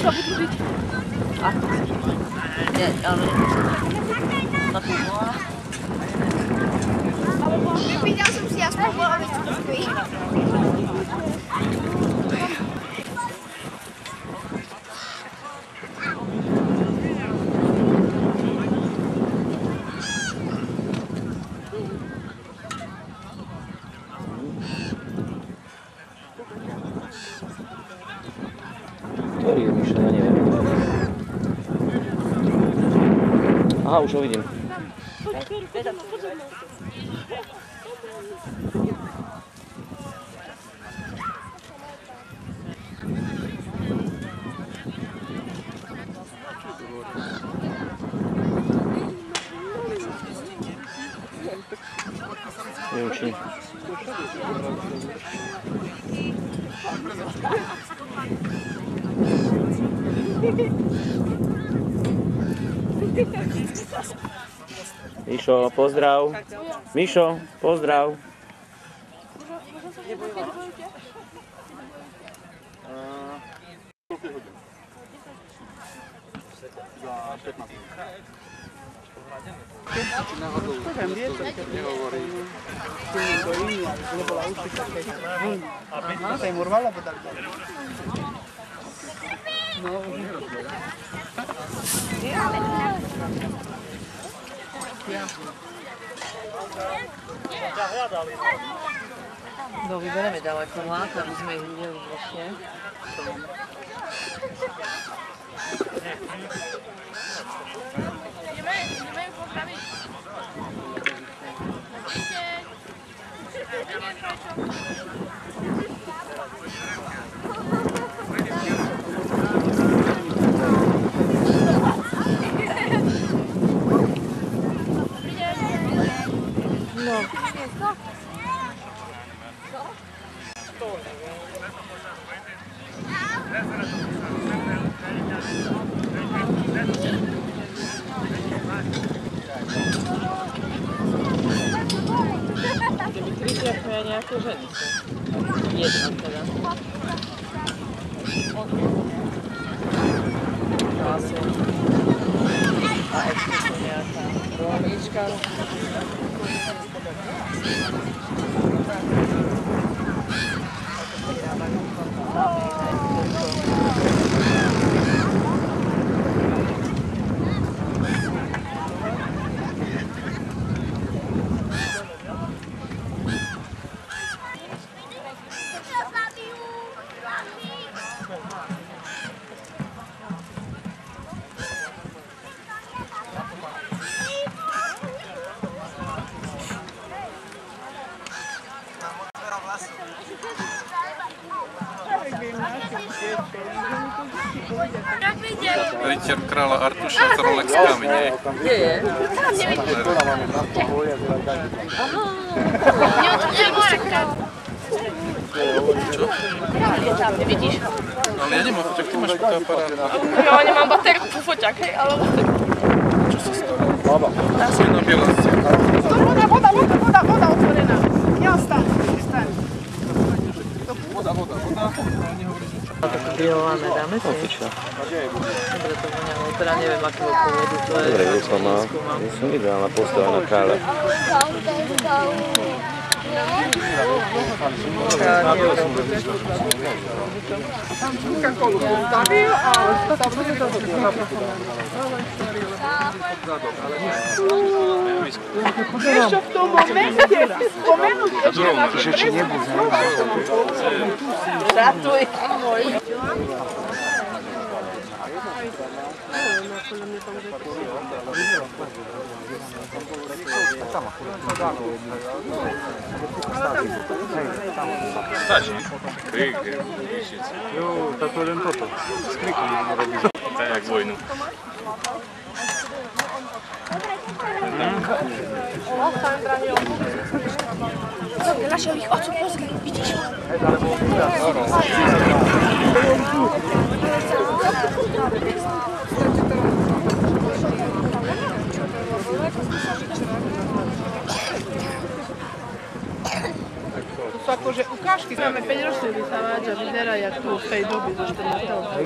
sa budú byť. A? Nie, ale... Na tú bola. Vypítal som si aspoň polovičku z krví. Ktorý je Mišo, ja neviem. Aha, už ho vidím. Neviem, či... Mišo, pozdrav. Mišo, pozdrav. Sa im urvala potom. No, už No, vybereme ďaleko mlák, aby sme ich videli vlastne. Ideme ju pozdraviť. Tými križiakmi aj nejaké ženy sú. Jedna teda. Zase. A ešte tu nejaká rolníčka. Rytier kráľa Artuša s Rolexkami, nie? Kde je? Čo? Je tam, nevidíš? Ale ja nemám foťak, ty máš fotoaparát. Ja nemám batériu po foťak, hej, ale... Čo sa stalo? Jedna biela scéna. Voda otvorená. Ja staň. Voda, ale nehovoríš nič. Také grillované dáme si? Dobre to voňalo, teda neviem akého pôvodu to je. Dobre, Vilko má. Ja som ideálna postava na kráľa. Tam Coca-Colu postavil a stavili to do Vieš čo, v tom momente spomenúť ešte na to Ratuj! Stačí. Krik, líšice. Jo, tak to len toto. Z kriku nie robí. Tak jak vojnu. Našiel ich ocu, pozri, vidíš? To sú akože ukážky, máme 5 ročné vysávať a vyzerá jak tu v tej doby za 14 rokov.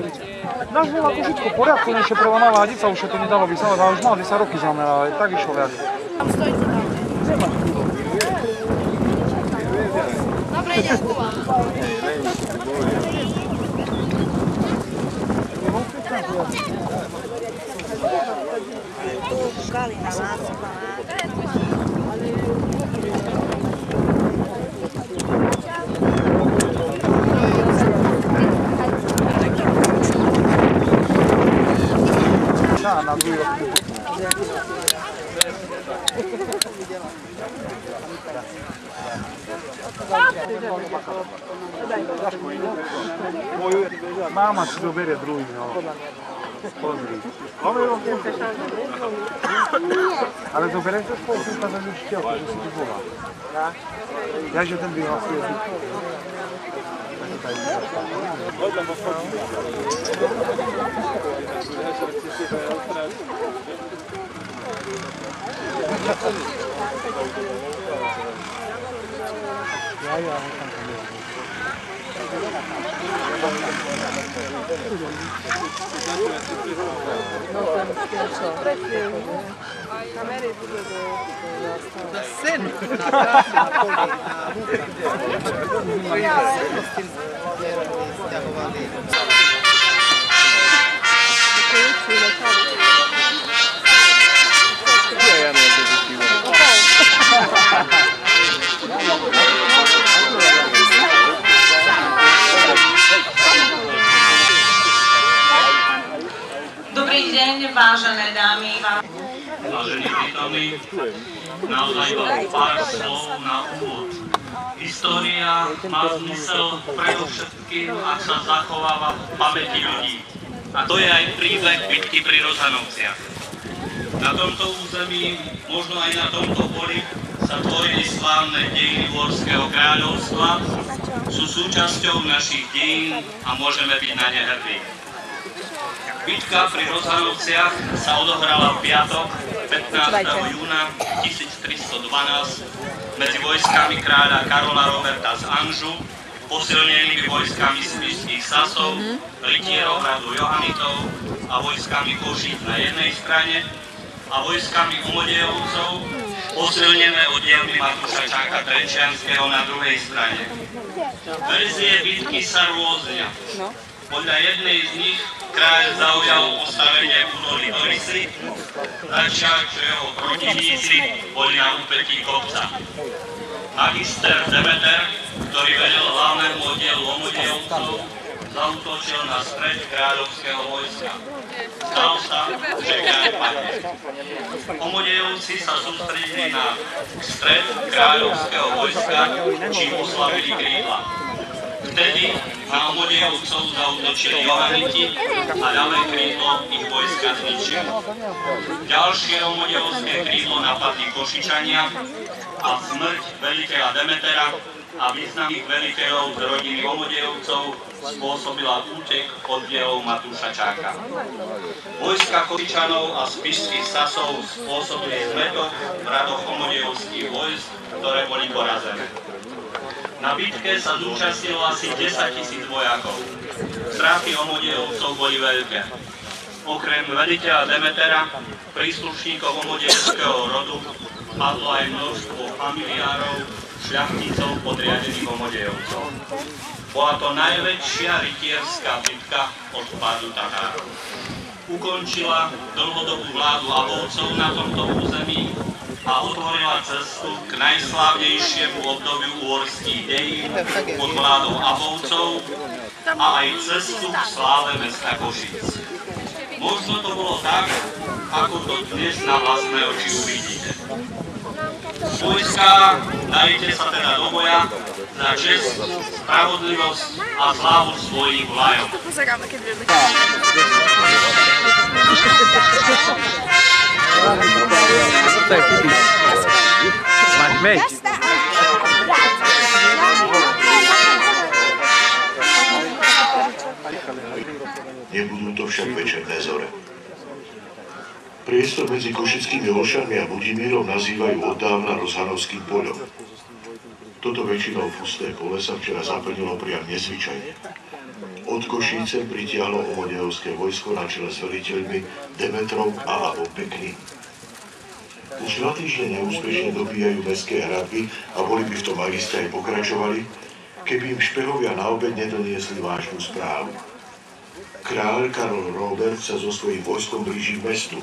Náš bol ako všetko v poriadku, ešte prvá malá dica už to nedalo vysávať, ale už mal 10 roky zameral, ale tak išlo viac. Tam stojí to tam. Dobre, ide skúva. Kalina, láska. Na druhý rok. Mama si zoberie druhý, no. Pozri. Ale zobereš to spolu, keď sa už chtěl, že si ty volá. Ja, že ten vyhlasuje. Dobrý deň, vážené dámy, vážení prítomní, naozaj pár slov na úvod. História má zmysel predovšetkým, ak sa zachováva v pamäti ľudí. A to je aj príbeh bitky pri Rozhanovciach. Na tomto území, možno aj na tomto poli, sa tvorili slávne dejiny Uhorského kráľovstva, sú súčasťou našich dejín a môžeme byť na ne hrdí. Bitka pri Rozhanovciach sa odohrala v piatok 15. júna 1312 medzi vojskami kráľa Karola Roberta z Anžu, posilnenými vojskami spišských Sasov, rytierov hradu Johanitov a vojskami Košíc na jednej strane a vojskami Omodejovcov, posilnené oddielmi Matúša Čanka Trenčianskeho na druhej strane. Verzie bitky sa rôznia. Podľa jednej z nich kráľ zaujal postavenie údoly Dorisy, začal, že jeho protivníci boli na úpetí kopca. Magister Demeter, ktorý vedel hlavnému oddielu Omodejovcov, zaútočil na stred kráľovského vojska. Stalo sa, že kráľ padne. Omodejovci sa sústredili na stred kráľovského vojska, čím oslabili krídla. Vtedy na Omodejovcov zaútočili Johaniti a ľavé krídlo ich vojska zničili. Ďalšie Omodejovské krídlo napadli Košičania a smrť veliteľa Demetera a významných veliteľov z rodiny Omodejovcov spôsobila útek oddielov Matúša Čáka. Vojska Košičanov a spišských Sasov spôsobili zmätok v radoch Omodejovských vojsk, ktoré boli porazené. Na bitke sa zúčastnilo asi 10 000 vojakov. Straty Omodejovcov boli veľké. Okrem veliteľa Demetera, príslušníkov Omodejovského rodu, padlo aj množstvo familiárov, šľachticov podriadených Omodejovcov. Bola to najväčšia rytierská bitka od pádu Tatárov. Ukončila dlhodobú vládu Abovcov na tomto území a otvorila cestu k najslávnejšiemu obdobiu uhorských dejín pod vládou Abovcov a aj cestu k sláve mesta Košíc. Možno to bolo tak, ako to dnes na vlastné oči uvidíte. Vojská, dajte sa teda do boja za čest, spravodlivosť a slávu svojich vlajov. Máš meč? Nebudú to však večerné zore. Priestor medzi košickými Olšami a Budimírom nazývajú oddávna Rozhanovským poľom. Toto väčšinou pusté pole sa včera zaplnilo priam nezvyčajne. Od Košíce pritiahlo omodejovské vojsko na čele s veliteľmi Demetrov a Pekným. Už 2 týždne neúspešne dobíjajú mestské hradby a boli by v tom aj iste aj pokračovali, keby im špehovia na obed nedoniesli vážnu správu. Kráľ Karol Róbert sa so svojím vojskom blíži k mestu.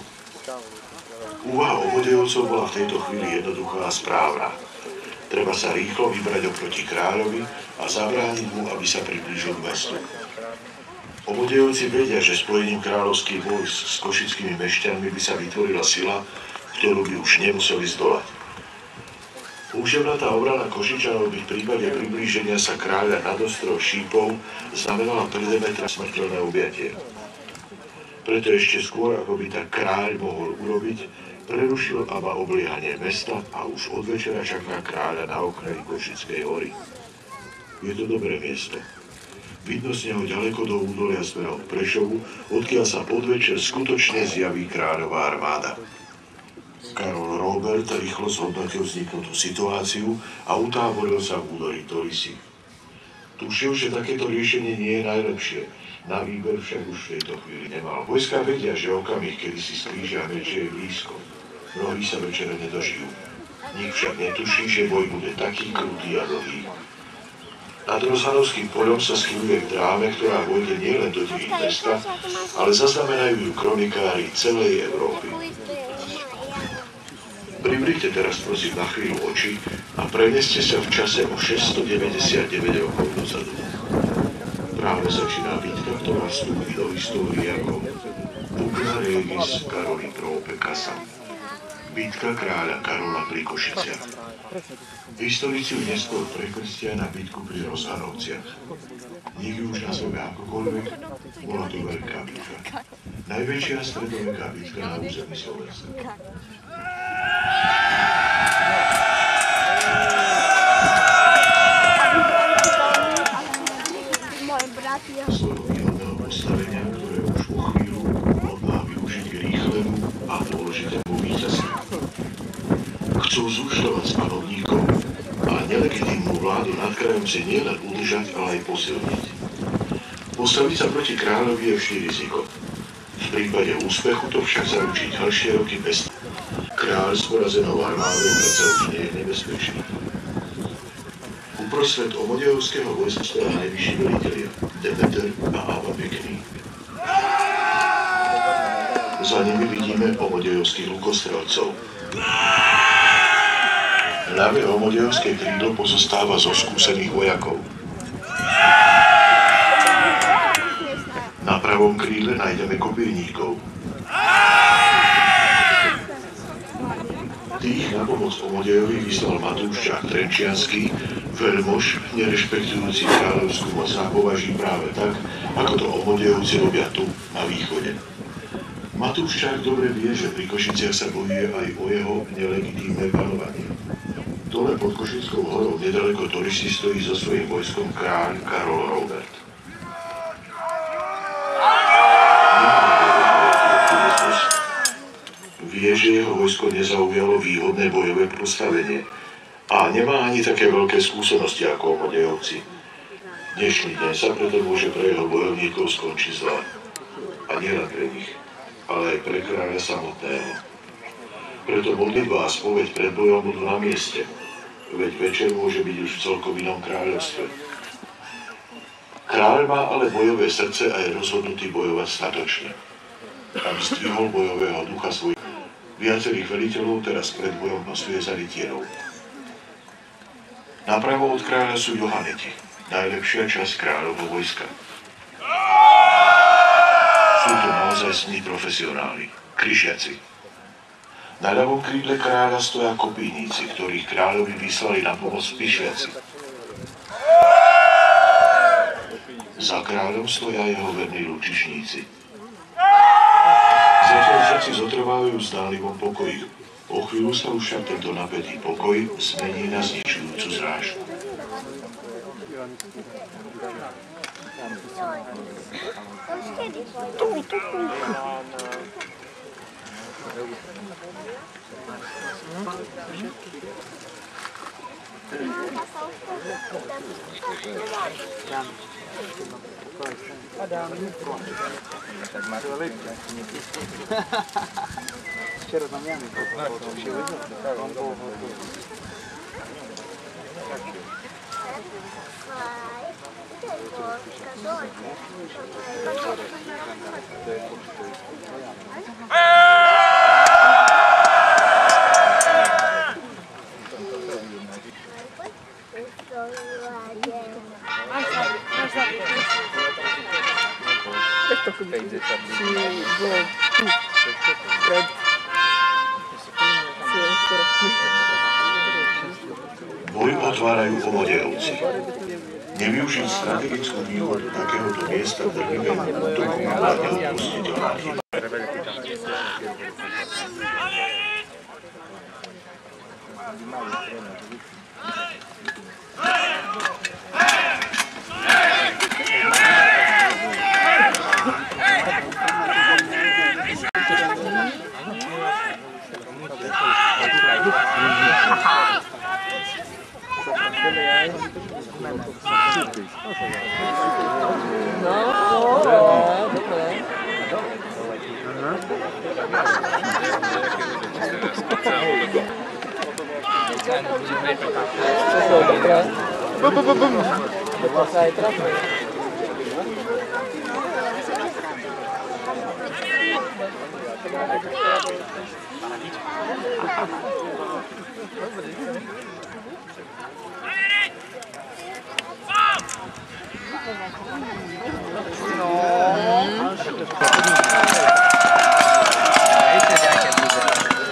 Úvaha omodejovcov bola v tejto chvíli jednoduchá a správna. Treba sa rýchlo vybrať oproti kráľovi a zabrániť mu, aby sa priblížil k mestu. Omodejovci vedia, že spojením kráľovských vojsk s košickými mešťanmi by sa vytvorila sila, ktorú by už nemuseli zdolať. Úževnatá obrana Košičanov by v prípade priblíženia sa kráľa nad ostrov Šípov znamenala pre Demetra smrteľné objatie. Preto ešte skôr, ako by tak kráľ mohol urobiť, prerušil Aba obliehanie mesta a už od večera čaká kráľa na okraji Košickej hory. Je to dobré miesto. Vidno z neho ďaleko do údolia smerom k Prešovu, odkiaľ sa podvečer skutočne zjaví kráľová armáda. Karol Róbert rýchlo zhodnotil vzniknutú situáciu a utáboril sa v údolí Torisy. Tušil, že takéto riešenie nie je najlepšie. Na výber však už v tejto chvíli nemal. Vojska vedia, že okamih, kedy si skrížia meče, je blízko. Mnohí sa večera nedožijú. Nik však netuší, že boj bude taký krutý a dlhý. Nad Rozhanovským poľom sa schýluje k dráme, ktorá vojde nielen do dejín mesta, ale zaznamenajú ju kronikári celej Európy. Pribrite teraz prosím na chvíľu oči a preneste sa v čase o 699 rokov dozadu. Práve začína bitka, ktorá vstúpi do histórie ako Pugna Regis Karoli Trope Kasa. Bitka kráľa Karola pri Košiciach. Historici ju neskôr prekrstia na bitku pri Rozhanovciach. Nik ju už nazve akokoľvek, bola to veľká bitka. Najväčšia stredoveká bitka na území Slovenska. Svojho výhodného postavenia, ktoré už po chvíľu hodná využiť k rýchlemu a dôležitému víťazstvu. Chcú zúčtovať s panovníkom a nelegitímnu vládu nad krajom si nielen udržať, ale aj posilniť. Postaviť sa proti kráľovi je vždy riziko. V prípade úspechu to však zaručí ďalšie roky bez. Kráľ s porazenou armádou predsa už nie je nebezpečný. Uprostred omodejovského vojska stoja najvyšší velitelia Demeter a Aba Pekný. Za nimi vidíme omodejovských lukostrelcov. Ľavé omodejovské krídlo pozostáva zo skúsených vojakov. Na pravom krídle nájdeme kopírníkov. Tých na pomoc Omodejovi vyslal Matúščák Trenčiansky, veľmož, nerešpektujúci kráľovskú moc a považí práve tak, ako to Omodejovci robia tu, na východe. Matúščák dobre vie, že pri Košiciach sa bojuje aj o jeho nelegitímne panovanie. Dole pod Košickou horou nedaleko Torisy stojí so svojím vojskom kráľ Karol Róbert. Vie, že jeho vojsko nezaujalo výhodné bojové postavenie a nemá ani také veľké skúsenosti ako Omodejovci. Dnešný deň sa preto môže pre jeho bojovníkov skončiť zle. A nielen pre nich, ale aj pre kráľa samotného. Preto modlitba a spoveď pred bojom budú na mieste, veď večer môže byť už v celkom inom kráľovstve. Kráľ má ale bojové srdce a je rozhodnutý bojovať statočne, aby zdvihol bojového ducha svojich. Viacerých veliteľov teraz pred bojom pasuje za rytierov. Napravo od kráľa sú Johaneti, najlepšia časť kráľovho vojska. Sú to naozajstní profesionáli, križiaci. Na ľavom krídle kráľa stoja kopíníci, ktorých kráľovi vyslali na pomoc Spišiaci. Za kráľom stoja jeho verní lučišníci. Zatiaľ všetci zotrvávajú v zdánlivom pokoji. O chvíľu sa už však tento napätý pokoj zmení na zničujúcu zrážku. Tak ma to lepšie. Včera tam Jany potom się wyjdzie. On był Boj otvárajú Omodejovci. Nevyužiť strategickú výhodu takéhoto miesta v Drnive to by bola neodpustiteľná chyba.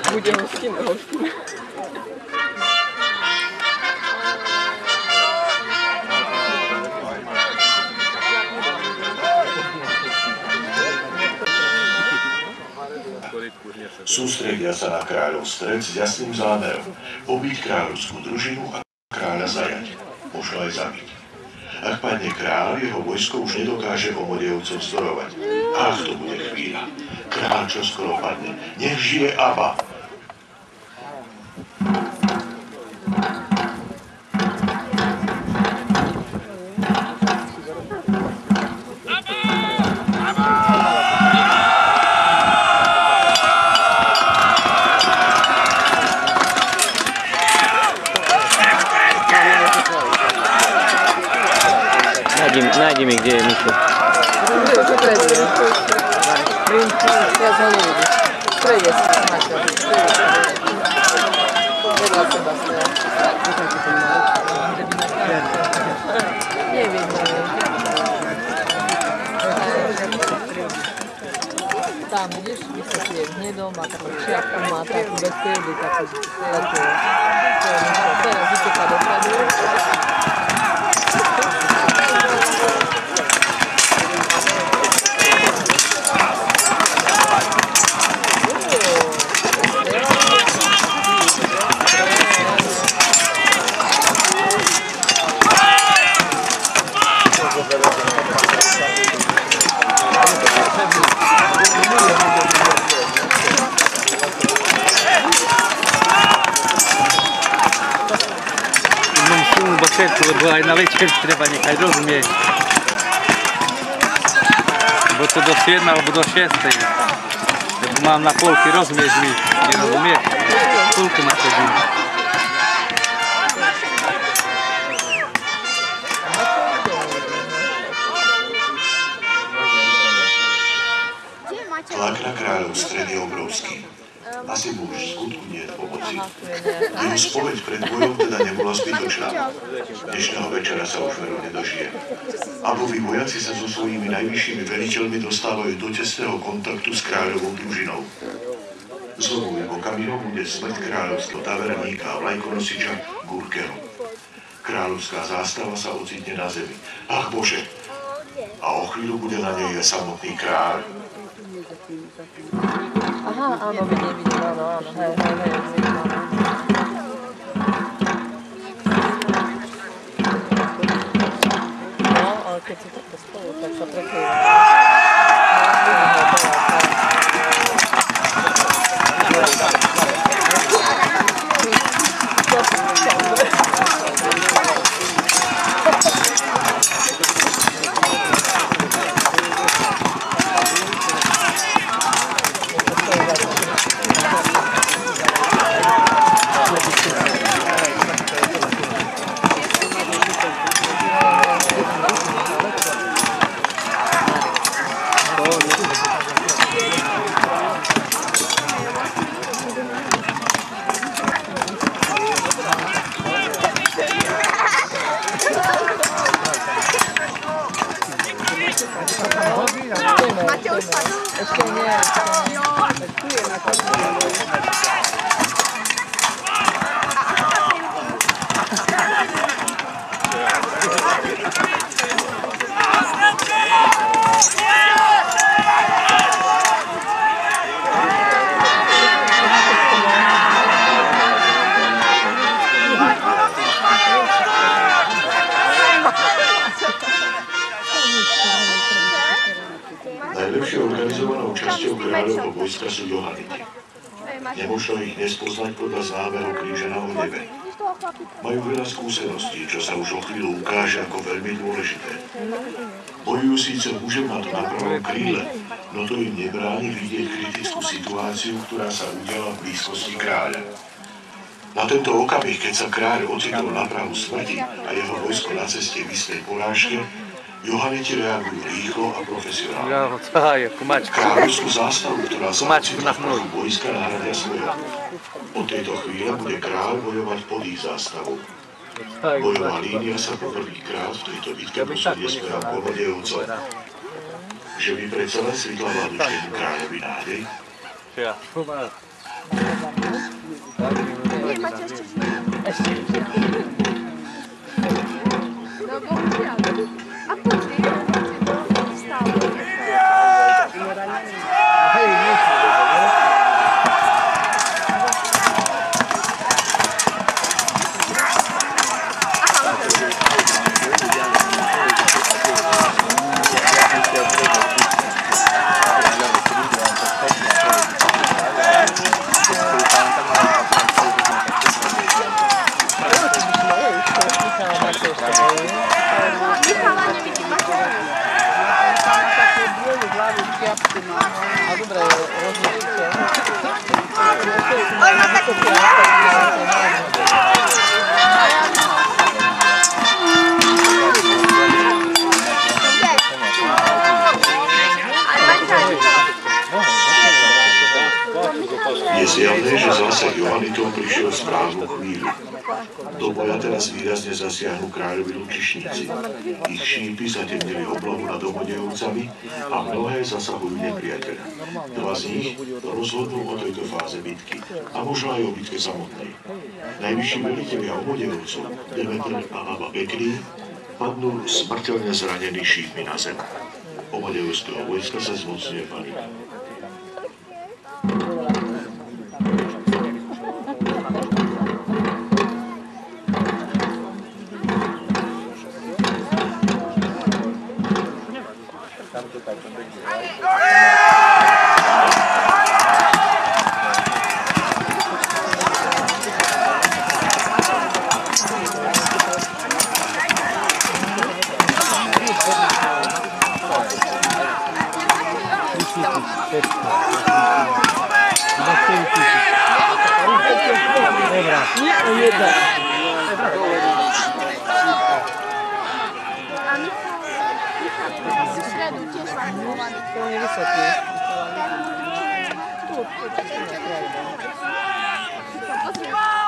Bude hostina. Sústredia sa na kráľov stred s jasným zámerom pobiť kráľovskú družinu a kráľa zajať, možno aj zabiť. Ak padne kráľ, jeho vojsko už nedokáže Omodejovcov vzdorovať. Ach, to bude chvíľa. Kráľ čoskoro padne. Nech žije Abba! Nájdi mi, kde je Mišo. Teraz ho nevidíš. Prejde si, našiel. Vedľa seba stoja. Nevidno. Tam, vidíš, vysvetlí hnedo, má takú čiapku, má takú bez kedy, takú letú. Teraz vyteká dopredu. Lebo aj na večer treba nechať rozumieť. Bo to do 7 alebo do 6. Lebo mám na polky, rozumieš mi? Nerozumieš? Polku ma chodím. Tlak na kráľov stred je obrovský. Asi mu už v skutku nie je pomoci. Jeho spoveď pred bojom teda nebola zbytočná. Dnešného večera sa už veru nedožije. Abovi vojaci sa so svojimi najvyššími veliteľmi dostávajú do tesného kontaktu s kráľovou družinou. Znovu jeho kamínom bude smrť kráľovského taverníka a vlajkonosiča Gurkeho. Kráľovská zástava sa ocitne na zemi. Ach Bože! A o chvíľu bude na nej samotný kráľ. Aha, áno, vidím, áno, hej, vidím, áno. No, ale keď si takto spolu, tak sa prekrýva. No, vidím ho, Ešte nie. Tak tu je na to. Najlepšie organizovanou časťou kráľovho vojska sú Johaniti. Nemožno ich nespoznať podľa známeho kríža na odeve. Majú veľa skúseností, čo sa už o chvíľu ukáže ako veľmi dôležité. Bojujú síce mužem na pravom kríle, no to im nebráni vidieť kritickú situáciu, ktorá sa udiala v blízkosti kráľa. Na tento okamih, keď sa kráľ ocitol na prahu smrti a jeho vojsko na ceste k istej porážke, Johaniti reagujú rýchlo a profesionálne. Kráľovskú zástavu, ktorá sa ocitla v prahu vojska, nahradia svojou. Od tejto chvíle bude kráľ bojovať pod ich zástavou. Bojová línia sa poprvýkrát v tejto bitke posledne smerom k Omadejovcom. Že by predsa len svitla mladučnému kráľovi nádej? Je zjavné, že zásah Johanitom prišiel v správnu chvíľu. Do boja teraz výrazne zasiahnu kráľovi lučišníci. Ich šípy zatemnili oblohu nad Omadejovcami a mnohé zasahujú nepriateľa. Dva z nich rozhodnú o tejto fáze bitky a možno aj o bitke samotnej. Najvyšší velitelia Omadejovcov, Demeter a Aba Bekri, padnú smrteľne zranení šípmi na zem. Omadejovského vojska sa zmocňuje panika.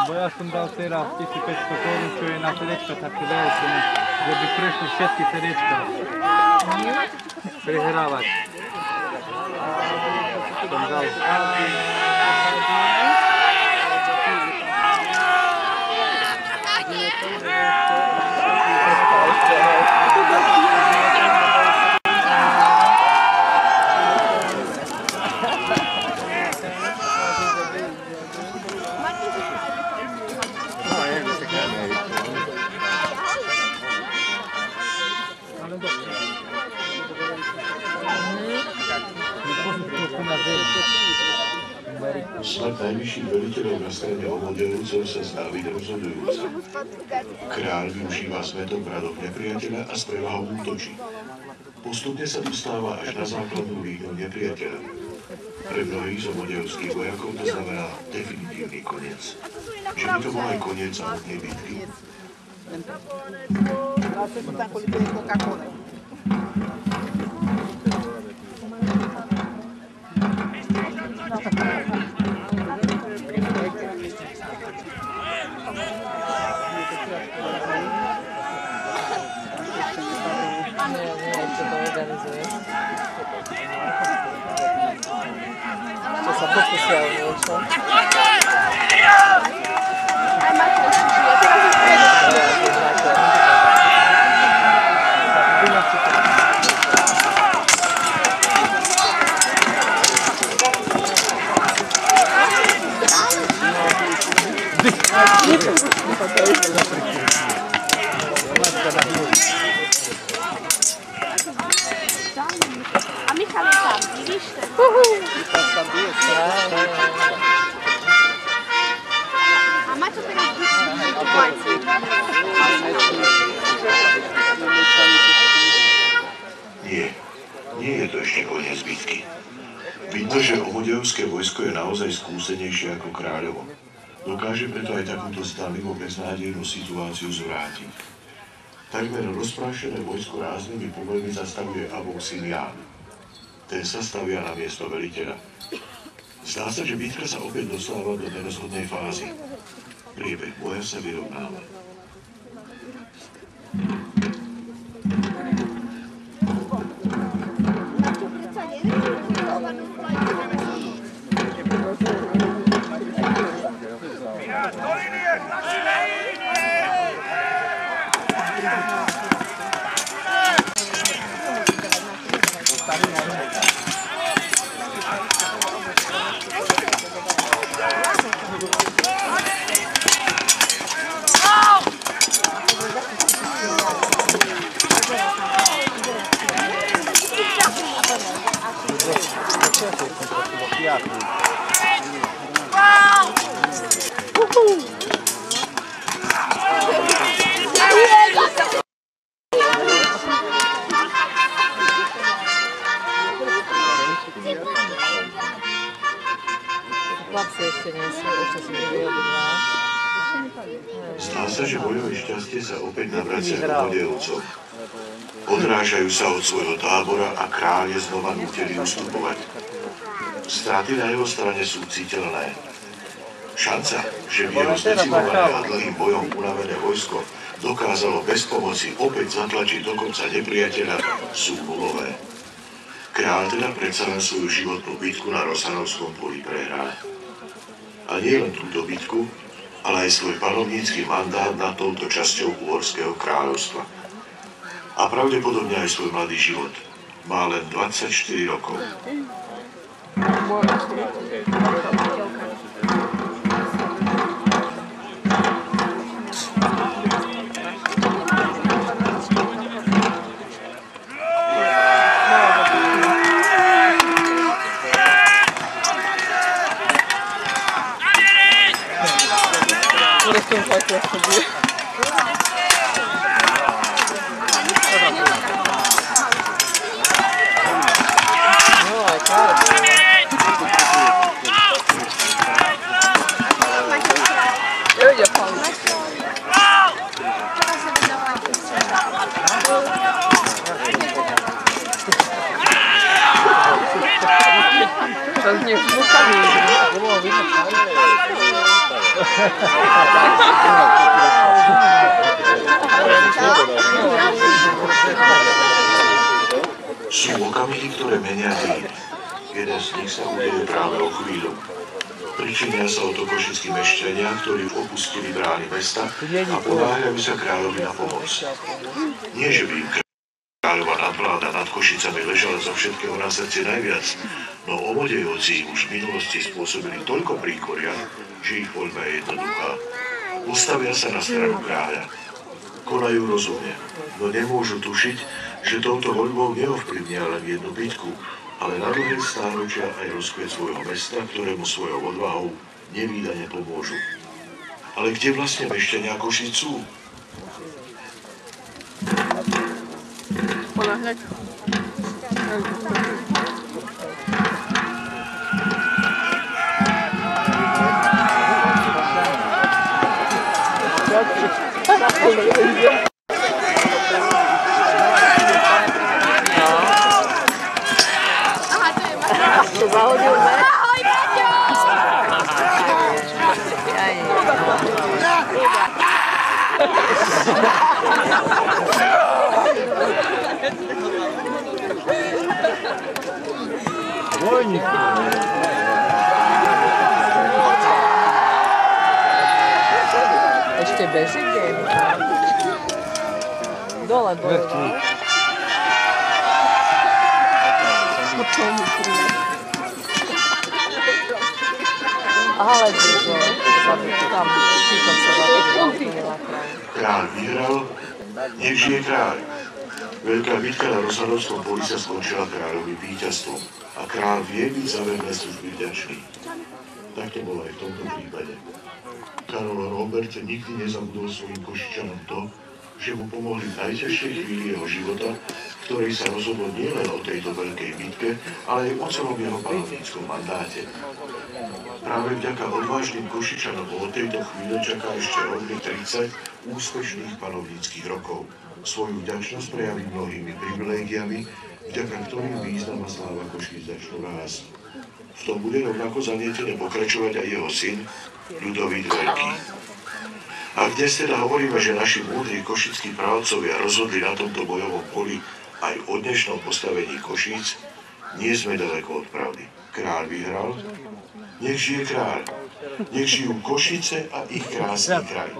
Bo ja som dal teraz 1500 korun, čo je na srdečka také veľké, že by prešli všetky srdečka. Prehrávať. Som dal. Smrť najvyšších veliteľov na strane Omadejovcov sa zdá byť rozhodujúca. Kráľ využíva svätobradok nepriateľa a s prevahou útočí. Postupne sa dostáva až na základnú líniu nepriateľa. Pre mnohých z omadejovských vojakov to znamená definitívny koniec. Že by to bol aj koniec samotnej bitky. Nie, to organizuje. sa pokusia o niečo. Aj Matko ešte žije, teraz už a Michal je tam, vidíš ten? A Maťo teraz Nie je to ešte koniec bitky. Vidno, že Omodejovské vojsko je naozaj skúsenejšie ako Kráľovo. Dokáže preto aj takúto zdanlivo beznádejnú situáciu zvrátiť. Takmer rozprášené vojsko ráznými povelmi zastavuje Avov syn Ján. Ten sa stavia na miesto veliteľa. Zdá sa, že bitka sa opäť dostáva do nerozhodnej fázy. Priebeh boja sa vyrovnáva. Zdá sa, že bojové šťastie sa opäť navracia do Omodejovcov. Odrážajú sa od svojho tábora a kráľ je znova nútený ustupovať. Straty na jeho strane sú citeľné. Šanca, že v jeho zdecimované a dlhým bojom unavené vojsko dokázalo bez pomoci opäť zatlačiť do konca nepriateľa, sú nulové. Kráľ teda predsa len svoju životnú bitku na Rosanovskom poli prehrá. A nie len túto bitku, ale aj svoj panovnícky mandát nad touto časťou Uhorského kráľovstva. A pravdepodobne aj svoj mladý život. Má len 24 rokov. Sú okamihy, ktoré menia dejiny. Jeden z nich sa udeje práve o chvíľu. Pričinia sa o to košickí mešťania, ktorí opustili brány mesta a ponáhľajú sa kráľovi na pomoc. Nie, že by im kráľova nadvláda nad Košicami ležala zo všetkého na srdci najviac, no Omodejovci už v minulosti spôsobili toľko príkoria, že ich voľba je jednoduchá. Postavia sa na stranu kráľa. Konajú rozumne, no nemôžu tušiť, že touto voľbou neovplyvnia len jednu bitku, ale na dlhé stáročia aj rozkvet svojho mesta, ktorému svojou odvahou nevídane pomôžu. Ale kde vlastne mešťania Košic sú? Zahodil, ne? Ahoj, Maťo! Vojník. ešte beží game. Dole bojoval. Ale tam štítom sa zapítal. Kráľ vyhral, nech žije kráľ. Veľká bitka na Rozhadovskom poli sa skončila kráľovým víťazstvom a kráľ vie byť za verné služby vďačný. Tak to bolo aj v tomto prípade. Karol Robert nikdy nezabudol svojim Košičanom to, že mu pomohli v najťažšej chvíli jeho života, v ktorej sa rozhodlo nielen o tejto veľkej bitke, ale aj o celom jeho panovníckom mandáte. Práve vďaka odvážnym Košičanom od tejto chvíle čaká ešte rovných 30 úspešných panovníckych rokov. Svoju vďačnosť prejaví mnohými privilégiami, vďaka ktorým význam a sláva Košíc začnú rásť. V tom bude rovnako zanietene pokračovať aj jeho syn, Ľudovít Veľký. Ak dnes teda hovoríme, že naši múdri košickí právcovia rozhodli na tomto bojovom poli aj o dnešnom postavení Košíc, nie sme daleko od pravdy. Kráľ vyhral, nech žije kráľ, nech žijú Košice a ich krásny kraj.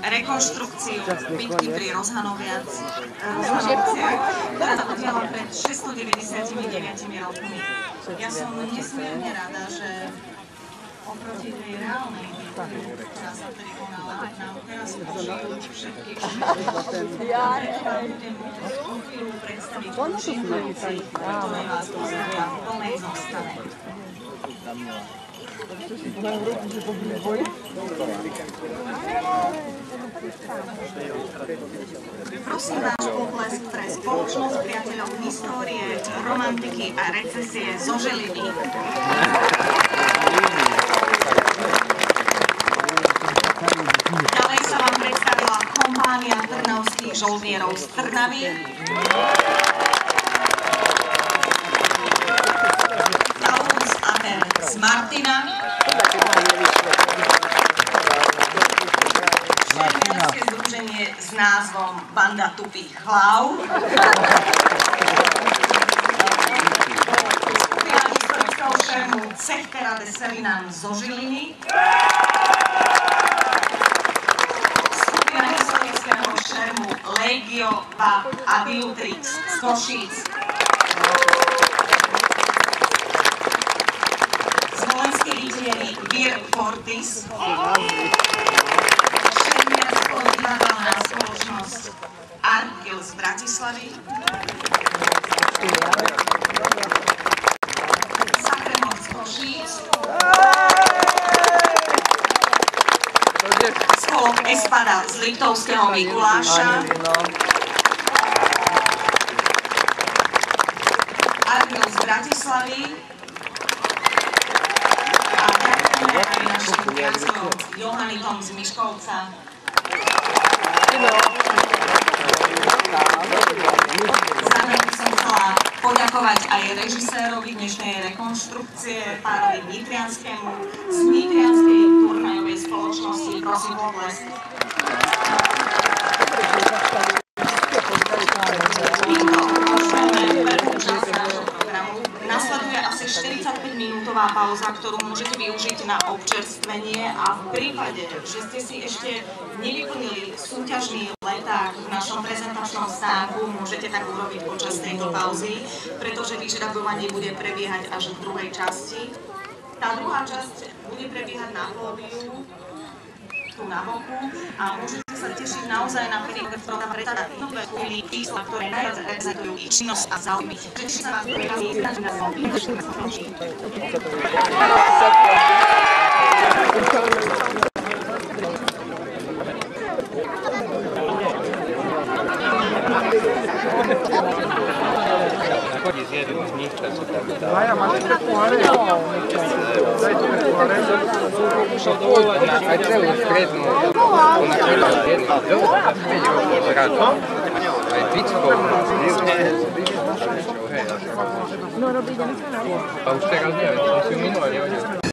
Rekonštrukciu bitky pri Rozhanovciach, ktorá sa udiala pred 699 rokmi. Ja som nesmierne rada, že oproti tej reálnej bitke, ktorá sa tedy konala, nám teraz užijú všetky všetky. Ja budem môcť o chvíľu predstaviť účinkujúcich, ktoré vás pozornia v plnej zostave. Prosím váš potlesk pre spoločnosť priateľov histórie, romantiky a recesie zo Žiliny. Ďalej sa vám predstavila kompánia trnavských žoldnierov z Trnavy. Z Martina. Šermiarske združenie s názvom Banda tupých hlav. Skupina historického šermu Cechtera de Selinam zo Žiliny. Skupina historického šermu Legio va Adiutrix z Košíc. Vir Fortis, šermiarsko-divadelná spoločnosť Artgil z Bratislavy, Sakremont z Košíc, spolok Espada z Liptovského Mikuláša, Artgil z Bratislavy, aj našim priateľom Johanitom z Miškovca. Zároveň som chcela poďakovať aj režisérovi dnešnej rekonštrukcie, pánovi Nitrianskému z Nitrianskej turnajovej spoločnosti. Prosím potlesk. Nasleduje asi 45-minútová pauza, ktorú môžete využiť na občerstvenie a v prípade, že ste si ešte nevyplnili súťažný leták v našom prezentačnom stánku, môžete tak urobiť počas tejto pauzy, pretože vyžrebovanie bude prebiehať až v druhej časti. Tá druhá časť bude prebiehať na pódiu, tu na boku, a môžete sa tešiť naozaj na perióde, ktorá predstavia nové chvíli čísla, ktoré najviac reprezentujú ich činnosť a záujmy. Teší sa vás pripraví na Chodí z jednu z nich, tak sa tam dá. Maja, máte tie poháre? Dajte tie poháre. Aj celú strednú. Ona chodila z jednu. Aj 5 rokov zrazu. Aj 5 rokov. No dobrý deň. A už teraz neviem, som si ju minule nehodil.